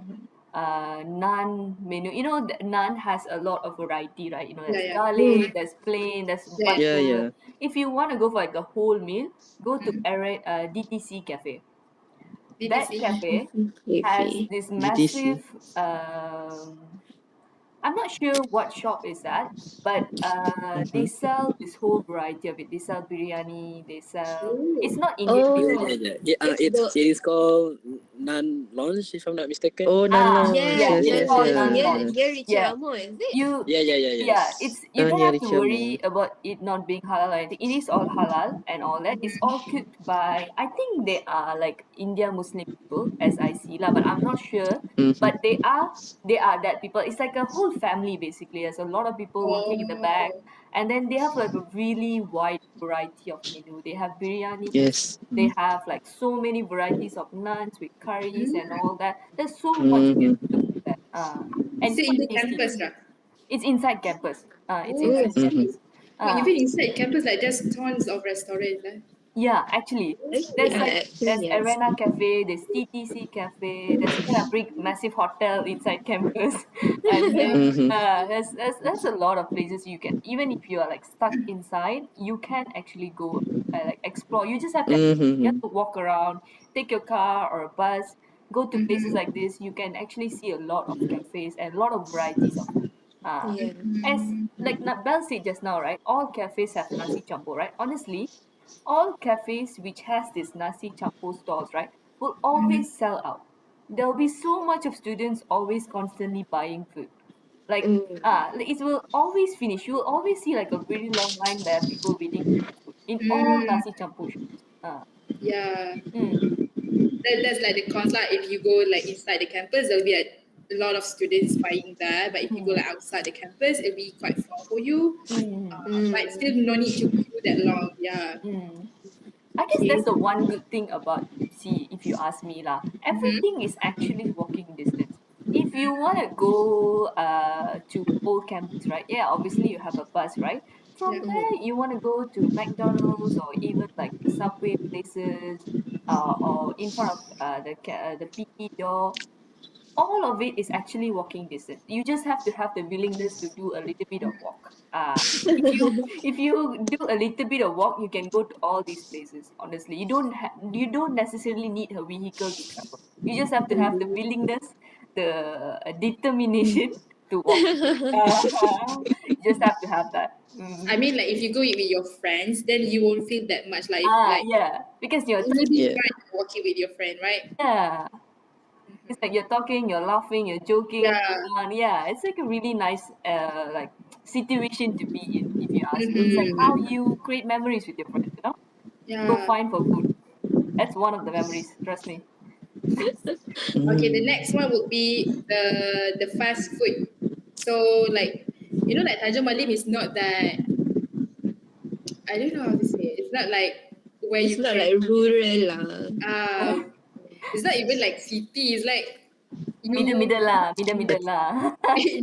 naan menu, naan has a lot of variety, right? There's Yeah. garlic, there's plain, there's butter. Yeah. If you want to go for like the whole meal, go to DTC Cafe. That DTC. cafe has this massive I'm not sure what shop is that, but they sell this whole variety of it. They sell biryani, they sell it's not Indian Oh. based. Yeah. It is called Nan Lounge, if I'm not mistaken. Oh, Nanon. Yeah, it's Yes, called near Nan near Lounge. near yes. Richard Yeah. Amo, is it? You Yes. it's you don't Near have to worry Richard. about it not being halal or anything. It is all halal and all that. It's all cooked by, I think they are like India Muslim people, as I see lah, but I'm not sure. But Mm-hmm. they are that people. It's like a whole family basically. There's a lot of people working in the back, Oh. and then they have like a really wide variety of menu. They have biryanis. Yes. They have like so many varieties of naans with curries and Mm. all that. There's so much you can do Mm-hmm. with that. And Is it's it in quite the tasty. campus, right? It's inside campus. It's Oh, I inside see. campus. Mm-hmm. Well, Uh, even inside campus, like there's tons of restaurants. yeah, actually, Actually, there's like there's actually yes. Arena Cafe, there's TTC Cafe, there's even a big massive hotel inside campus, and then Mm-hmm. there's a lot of places you can, even if you are like stuck inside, you can actually go like explore. You just have to you have Mm-hmm. to walk around, take your car or a bus, go to places Mm-hmm. like this. You can actually see a lot of cafes and a lot of varieties of food. Uh, Yeah. as like Belle said just now, right? All cafes have nasi campur, right? Honestly, all cafes which has this nasi campur stalls, right, will always sell out. There'll be so much of students always constantly buying food. Like it will always finish. You will always see like a really long line there, people waiting for their food in all Mm, nasi campur shops. yeah, Mm, that's like the cons lah. If you go like inside the campus, there'll be a lot of students buying that. But if you go mm, like outside the campus, it'll be quite far for you. mm, But Mm. still, no need to queue that long. Yeah. mm. I guess Okay. that's the one good thing about MC, if you ask me lah. Mm-hmm. Everything is actually walking distance. If you want to go to old campus, right? Yeah, obviously you have a bus, right? From Yeah. there, you want to go to McDonald's or even like Subway places, or in front of the PT door. All of it is actually walking distance. You just have to have the willingness to do a little bit of walk. If you do a little bit of walk, you can go to all these places. Honestly, you don't necessarily need a vehicle to travel. You just have to have the willingness, the determination to walk. You just have to have that. I mean, like if you go it with your friends, then you won't feel that much. Like Yeah, because you're it will be Yeah. fun walking with your friend, right? yeah. It's like you're talking, you're laughing, you're joking Yeah. around. Yeah, it's like a really nice like situation to be in, if you ask me. It's like how Mm-hmm. you create memories with your friends, Go Yeah. find for food. That's one of the memories, trust me. Okay, the Mm. next one would be the fast food. So like like Tanjung Malim is not that, I don't know how to say it. It's not like where It's you not can like rural lah. um it's not even like city, it's like you Middle lah. in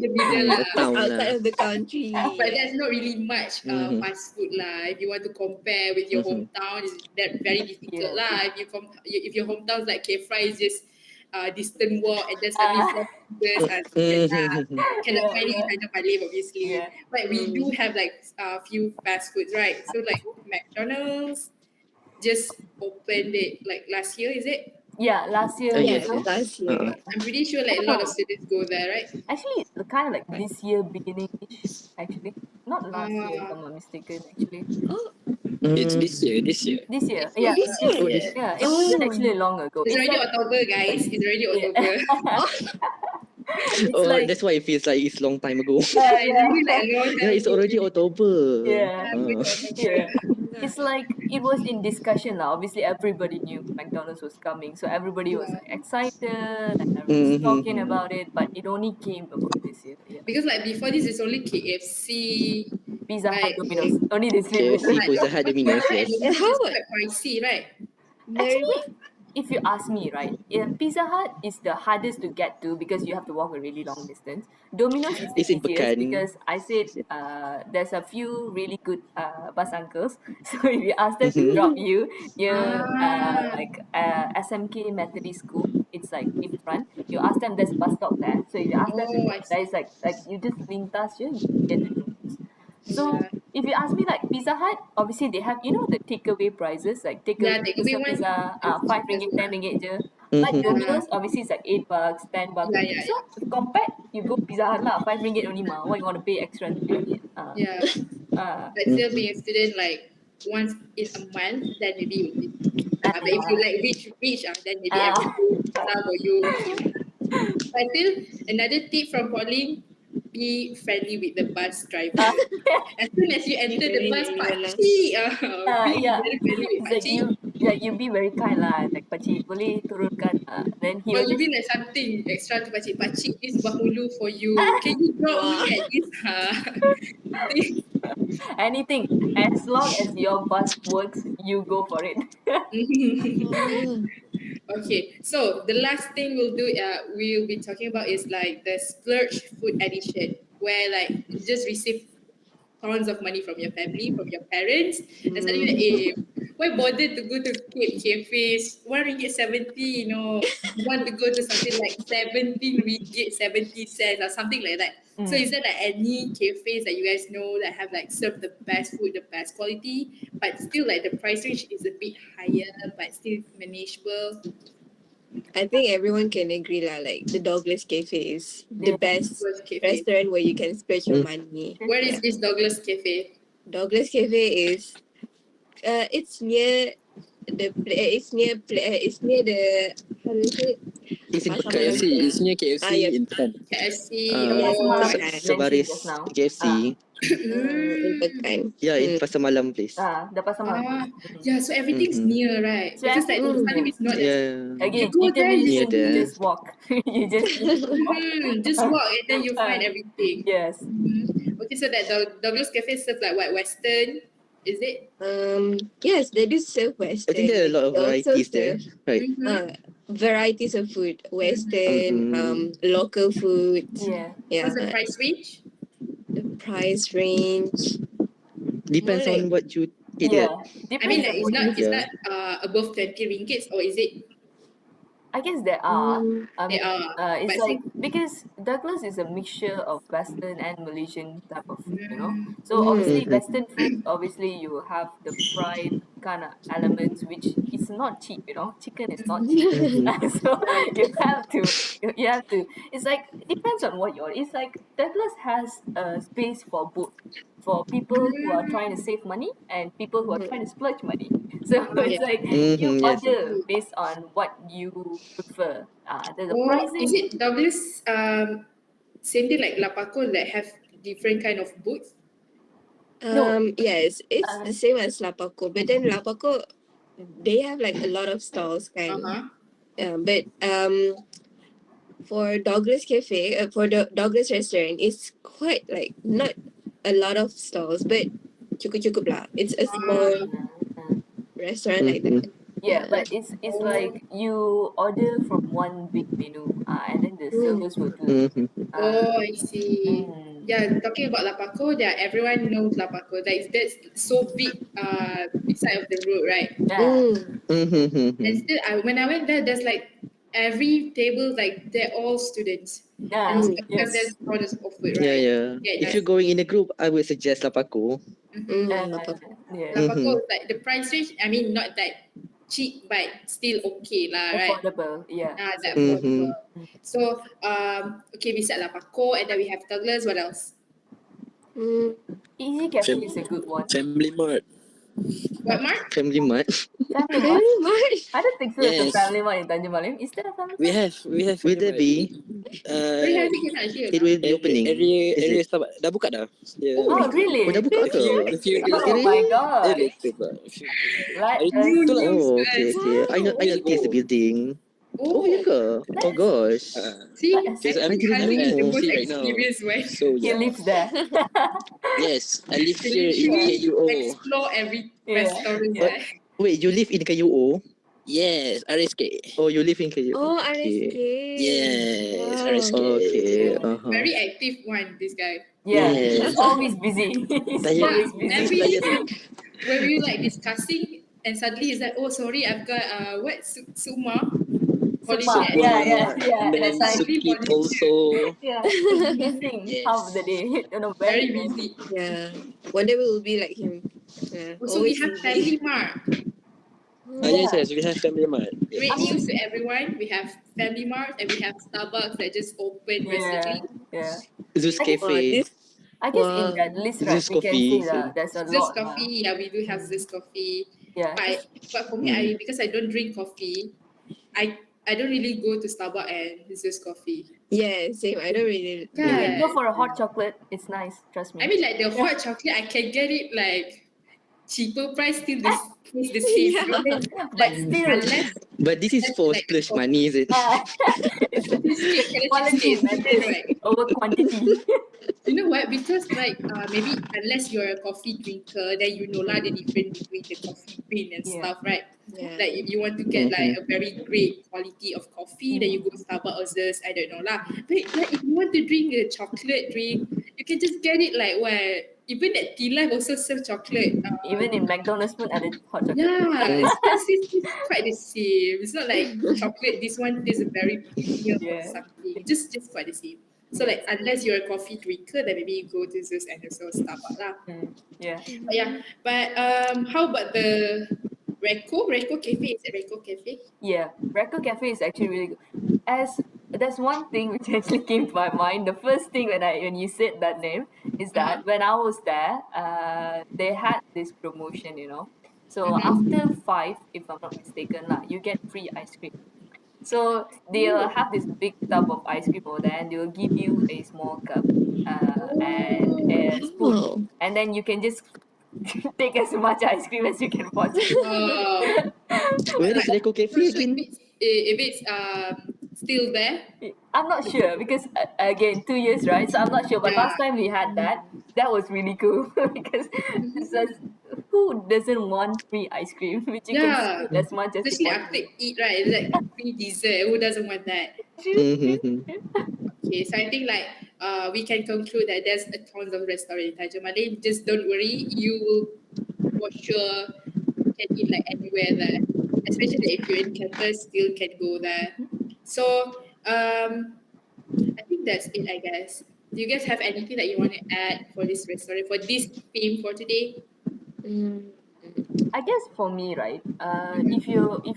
the middle The lah. Just town lah. outside of the country. But there's not really much Mm-hmm. fast food lah. If you want to compare with your Mm-hmm. hometown, it's that very difficult Yeah. lah. If your hometown is like K-Fry is just distant walk and then suddenly Ah, four kilometers and different lah. Mm-hmm. Cannot yeah, find it in yeah, Tanjung Malim obviously. yeah. But we do Mm. have like a few fast foods, right? So like McDonald's just opened it like last year, is it? Yeah, last year Yeah, also. Yes. last Uh-uh. year. I'm pretty sure like a lot of No, students go there, right? actually, kind of like this year beginning-ish, actually. Not last year, if Uh, I'm not mistaken, actually. Oh, It's Mm. this year. This year. This year, this yeah, year. this this Oh, year. year. this. Yeah, it wasn't Oh. actually long ago. It's It's already like, October, guys. It's already yeah. October. It's Oh, like, that's why it feels like it's long time ago. Yeah, it's yeah, really like a long Yeah, time it's ago. already October. yeah, Yeah, going to October. yeah. It's like it was in discussion now. Obviously, everybody knew McDonald's was coming, so everybody was Yeah. like excited and everyone's talking Mm-hmm. about it. But it only came about this year. Yeah, Because like before this, it's only KFC, Pizza Hut, like Domino's, only these three Pizza KFC, places. Hut. Pizza Hut, But Pizza Domino's, Hut and yes. And Domino's how is about quite pricey, right? very Actually, what? if you ask me, right, Pizza Hut is the hardest to get to because you have to walk a really long distance. Domino's is the It's in easiest Pekan. because I said there's a few really good bus uncles. So if you ask them to Mm-hmm. drop you near Ah, SMK Methodist School, it's like in front. You ask them, there's a bus stop there. So if you ask them to oh, I drop there, see. it's like you just lintas you get to Domino's. So Yeah, if you ask me like Pizza Hut, obviously they have the takeaway prices like takeaway yeah. Takeaway pizza one pizza is the five cheapest ringgit lah. 10 ringgit je. But Mm-hmm. Yeah, Domino's obviously it's like $8, $10 yeah, only. yeah, So if compared, you go Pizza Hut lah, 5 ringgit only mah. Why you want to pay extra 3 ringgit? yeah. Uh, But still, being a student like once in a month, then maybe it would be. But if you like rich, then maybe every day pizza for you. But still, another tip from Pauline: be friendly with the bus driver. As soon as you enter the bus, pakcik, be yeah. very friendly with It's like pakcik. you be very kind lah. Like pakcik boleh turunkan. Then he Or will you just be like something extra to pakcik. Pakcik, this bahulu for you. Can you drop me at this? anything as long as your bus works, you go for it. Okay, so the last thing we'll be talking about is like the splurge food edition, where like you just receive tons of money from your family, from your parents, and suddenly like, why bother to go to cafes? RM1.70, you want to go to something like 17 ringgit 70 cents or something like that. So is there like any cafes that you guys know that have like served the best food, the best quality, but still like the price range is a bit higher, but still manageable? I think everyone can agree lah. Like the Douglas Cafe is the Yeah. best Douglas Cafe. restaurant where you can splurge your money. Where is this Douglas Cafe? Douglas Cafe is, it's near it's near the, how do you say it? It's in Pasar Pekan. KFC, Malam. it's near KFC Ah, yeah. in Pekan. KFC. Yes, Oh, Ma Pekan. mentioned Sebaris just now. KFC. In Pekan. Yeah, in Pasar Malam place. The pasar malam. Yeah, so everything's near, right? So Because like the everything's Malim near. is not as Yeah. you Again, go you can there, be Near listen, you there. just walk. You just need to walk. just walk and then you find everything. Yes. Okay, so that Douglas Cafe serves like what, Western? Is it? Yes, they do serve Western. I think there are a lot of They also varieties there. serve Right. varieties of food. Western, local food. Yeah. Yeah. What's the price range? The price range. Depends More on like- what you eat Yeah. at. I mean, Depends like, on what you it's Yeah. not above 20 ringgits, or is it? I guess there are. I They mean, are, it's but like because Douglas is a mixture of Western and Malaysian type of food. So Mm. obviously Western food, obviously you have the fried kind of elements, which is not cheap. Chicken is not cheap. So you have to. It's like it depends on what you're. It's like Douglas has a space for both. For people who are trying to save money and people who are trying to splurge money. So it's yeah. like you Yes. order based on what you prefer. The Or is pricing, it Douglas same thing like Lapaco that have different kind of booths? No. Yes, it's the same as Lapaco, but then Lapaco, they have like a lot of stalls, kind. But for Douglas Cafe, for the Douglas restaurant, it's quite like not a lot of stalls, but cukup lah. It's a small restaurant like that. yeah, but it's like you order from one big menu, and then the servers will do. Oh, I see. Mm. Yeah, talking about Lapaco, yeah, everyone knows Lapaco. That's so big, beside of the road, right? Yeah. And still, when I went there, there's like every table, like they're all students, and Yeah. also because Yes. there's tons of food, Yeah, right? yeah. Yeah, If you're going in a group, I would suggest Lapaco. Lapaco. Yeah. Lapaco is like the price range. I mean, not that cheap, but still okay, lah, right? Affordable. Yeah. That affordable. So, okay, beside Lapaco, and then we have Douglas. What else? Easy Cafe is a good one. Family Mart. What, Mark? Family Mart. Family Mart. Very much. I don't think so. There's a Yes. family mart in Tanjung Malim. Is there a family We mart? have Will Family there Mart. be? Very happy kita nak hear. It will be opening. Area Is it? Starbucks dah buka dah. Yeah. Oh, really? Oh, dah buka ke? A few days Oh ago. my god. Later pula. Let Hari us tu lah. news, Oh, guys. okay, okay. I noticed the building. Oh, Oh, ya ke? Oh gosh. see, Because I I'm think Halim is the at most KFC right now. experienced one. So he yeah. lives there. Yes, I live Can here in literally KUO. explore every Yeah. restaurant Yeah. there. Wait, you live in KUO? Yes, RSK. Oh, you live in KUO. Oh, Okay. RSK. Yes, Wow. RSK. Okay. Very active one, this guy. Yeah. Yes. He's always busy. He's Tired. always busy. Every Tiring. when we were like discussing, and suddenly he's like, "Oh, sorry, I've got Suma polish Sumpah. at Yeah, home." yeah. And That then time. Sukip also. Yeah. He's missing Yes. half of the day. Don't know where Very he went. busy. Yeah. One day we will be like him. Yeah. Also, we Always have busy. Family Mart. Yes, we have Family Mart. Great news to everyone. We have Family Mart and we have Starbucks that just opened recently. Yeah. Zeus I guess- Wow, Cafe. this I guess in Wow. that list, right, Zeus we can Coffee, say that there's a Zeus lot. Coffee, yeah, we do have Zeus Coffee. Yeah, just But for me, because I don't drink coffee, I don't really go to Starbucks and Zeus coffee. Yeah, same. I don't really you do can it. go Kan? for a hot chocolate. It's nice, trust I me. mean, like the hot chocolate, I can get it like cheaper price, still taste the same. You Yeah. know? But Like still, But this is for like splurge money, is it? uh, it's quality cheapskate, matters right? over quantity. You know what? Because like maybe unless you're a coffee drinker, then you know lah the difference between the coffee bean and Yeah. stuff, right? Yeah. Like if you want to get like Mm-hmm. a very great quality of coffee, then you go Starbucks or Zeus, I don't know lah. But like if you want to drink a chocolate drink, you can just get it like where even at Tea Life also serve chocolate. Even in McDonald's food ada hot chocolate. Yeah, Mm. it's quite the same. It's not like chocolate. This one is a very premium or Yeah. something. Just quite the same. So Yes. like unless you're a coffee drinker, then maybe you go to Zeus and also Starbucks lah. Yeah. But yeah, but how about the Reco Cafe? Is it Reco Cafe? Yeah. Reco Cafe is actually really good. As there's one thing which actually came to my mind. The first thing when you said that name is Uh-huh. that when I was there, they had this promotion, you know. So Mm-hmm. after 5, if I'm not mistaken, lah, you get free ice cream. So they'll have this big tub of ice cream over there, and they will give you a small cup, and a spoon, Oh. and then you can just take as much ice cream as you can possibly. Wow. Where is Reco Not Cafe sure again? if it's still there. I'm not sure because again 2 years, right? So I'm not sure. But Yeah. last time we had that, that was really cool because it's just, who doesn't want free ice cream, which you can Yeah. scoop as much as you Especially after possibly. eat, right? It's like free dessert. Who doesn't want that? True, true, Mm-hmm. true. Okay, so I think like we can conclude that there's a tons of restaurant in Tanjung Malim. Just don't worry, you will for sure can eat like anywhere there. Especially if you're in campus, still can go there. So I think that's it. I guess. Do you guys have anything that you want to add for this restaurant for this theme for today? Mm. I guess for me, right, if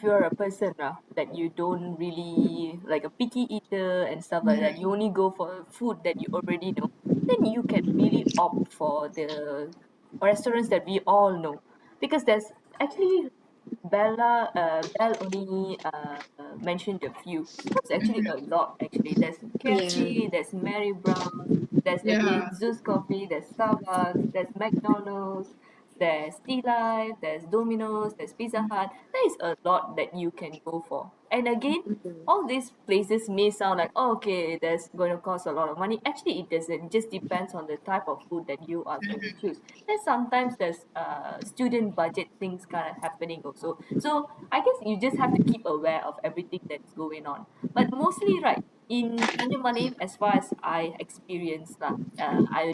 you're a person that you don't really like a picky eater and stuff like that, you only go for food that you already know, then you can really opt for the restaurants that we all know, because there's actually Belle only mentioned a few. There's actually a lot actually. There's Yeah. KFC, there's Mary Brown's, there's again Yeah. Zeus Coffee, there's Starbucks, there's McDonald's, there's Tea Life, there's Domino's, there's Pizza Hut. There is a lot that you can go for. And again, all these places may sound like, oh, okay, that's going to cost a lot of money. Actually, it doesn't. It just depends on the type of food that you are going to choose. And sometimes there's student budget things kind of happening also. So I guess you just have to keep aware of everything that's going on. But mostly, right, in Tanjung Malim, as far as I experienced, I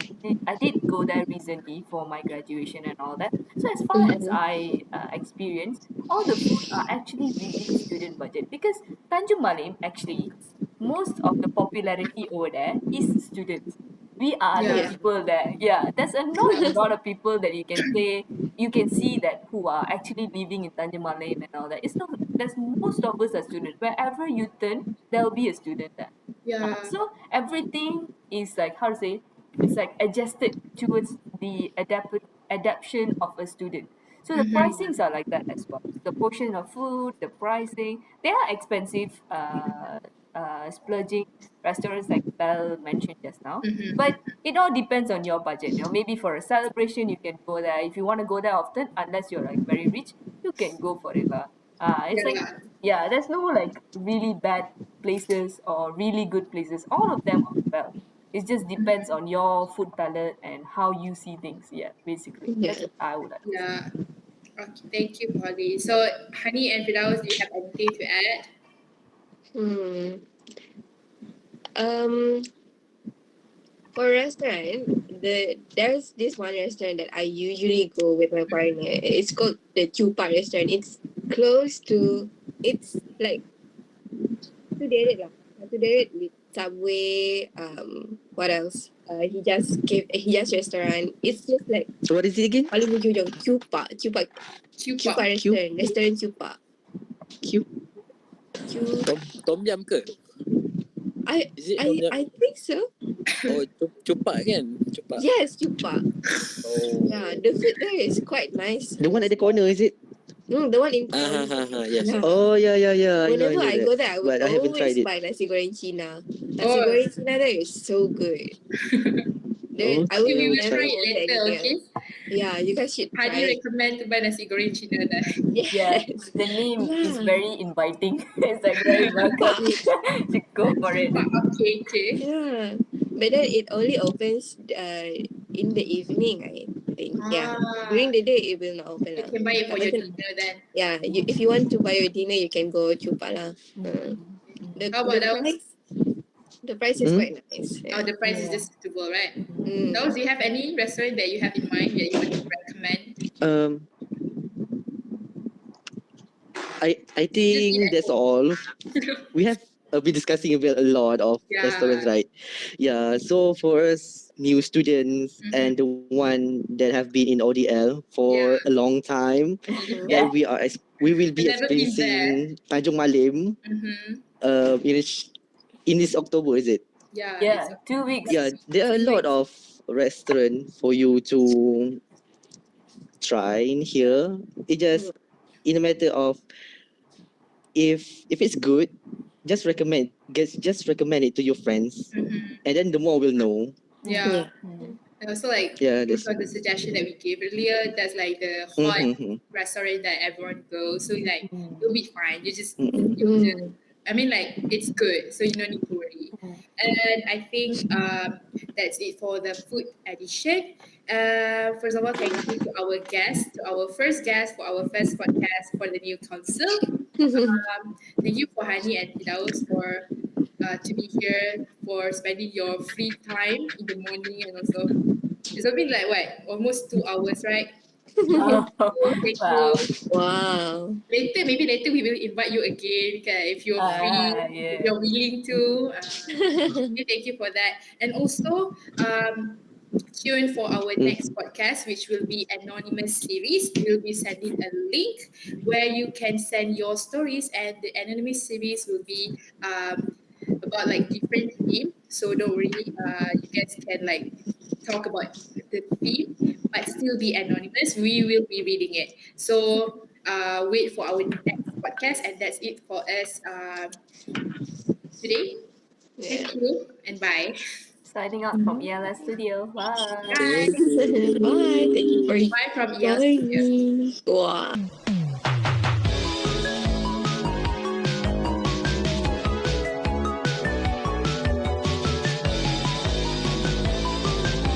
did go there recently for my graduation and all that. So as far as Mm-hmm. I experienced, all the food are actually within student budget, because Tanjung Malim actually, most of the popularity over there is students. We are the Yeah. Yeah. people there. Yeah, there's not a lot of people that you can see that who are actually living in Tanjung Malim and all that. It's not. There's most of us are students. Wherever you turn, there will be a student there. Yeah. So everything is like, how to say, it's like adjusted towards the adaptation of a student. So the pricings are like that as well. The portion of food, the pricing, they are expensive. Splurging restaurants like Belle mentioned just now, but it all depends on your budget. Maybe for a celebration you can go there. If you want to go there often, unless you're like very rich, you can go for it lah. It's like, Yeah. yeah, there's no like really bad places or really good places. All of them are well. It just depends on your food palate and how you see things. Yeah, basically. Yeah. That's what I would like to say. Yeah. Okay, thank you, Polly. So, Honey and Firdaus, do you have anything to add? Hmm. Um, for restaurant, there's this one restaurant that I usually go with my partner. It's called the Chupa restaurant. It's close to. It's like to Deret lah. To Deret with Subway. What else? He just restaurant. It's just like So what is it again? paling hujung Chupa Cuba. restaurant Chupa. Q. Chu. Tom yam ke? Is it tom yam? I think so. Oh, cupak kan? Cupak. Yes, Chupa. Oh. Yeah, the food there is quite nice. The one at the corner, is it? The one in Ah, ha, ha, yes. Yeah. Oh yeah, yeah, yeah. I Whenever know I that. go there, I would But I haven't tried always it. buy nasi goreng Cina. Nasi Oh, goreng Cina there is so good. I okay, would we Okay, I will will never try try. it order later, anything okay? else. Yeah, you guys should Highly try it. recommend to buy nasi goreng Cina there. Yeah, Yes. the name is Yeah. very inviting. It's like very welcoming to go for it. Okay, okay. Yeah. But then it only opens in the evening, I think. Yeah. Ah, During the day, it will not open. you Lah. can buy it for your But dinner then. yeah, if you want to buy your dinner, you can go Chupa lah. How about The those? price is Hmm? quite nice. Oh, Yeah. the price is Yeah. just suitable, right? Mm. Those, do you have any restaurant that you have in mind that you want to recommend? Um, I Just eat think at that's home. all. We have been discussing about a lot of restaurants, Yeah. right? Yeah. So for us new students and the one that have been in ODL for a Yeah. long time, Mm-hmm. that Yeah. we will I've be never been there. experiencing Tanjung Malim Mm-hmm. in this October, is it? Yeah, it's Yeah. 2 weeks. Yeah, next week. there are a 2 weeks. lot of restaurants for you to try in here. It just in a matter of if it's good, just recommend it to your friends, Mm-hmm. and then the more will know. Yeah. Yeah. And also, like, Yeah, based that's. on the suggestion that we gave earlier, that's like the hot Mm-hmm. restaurant that everyone goes. So, like, you'll be fine. Mm-hmm. You just, Mm. I mean, like, it's good. So, you don't need to worry. And I think that's it for the food edition. First of all, thank you to our guest, to our first guest for our first podcast for the new council. Thank you for Hani and Fidaus for to be here, for spending your free time in the morning, and also it's been like what, almost 2 hours, right? Oh, Thank wow. you. Wow. Maybe later we will invite you again, okay, if you're free, if Yeah. you're willing to. Okay, thank you for that. And also, tune for our next podcast, which will be anonymous series. We'll be sending a link where you can send your stories, and the anonymous series will be about like different theme. So don't worry, you guys can like talk about the theme, but still be anonymous. We will be reading it. So wait for our next podcast, and that's it for us today. Yeah. Thank you and bye. Signing out from ELS Studio. Bye. Bye. Thank you. Bye. Thank you for Bye from ELS Studio. joining. Wow.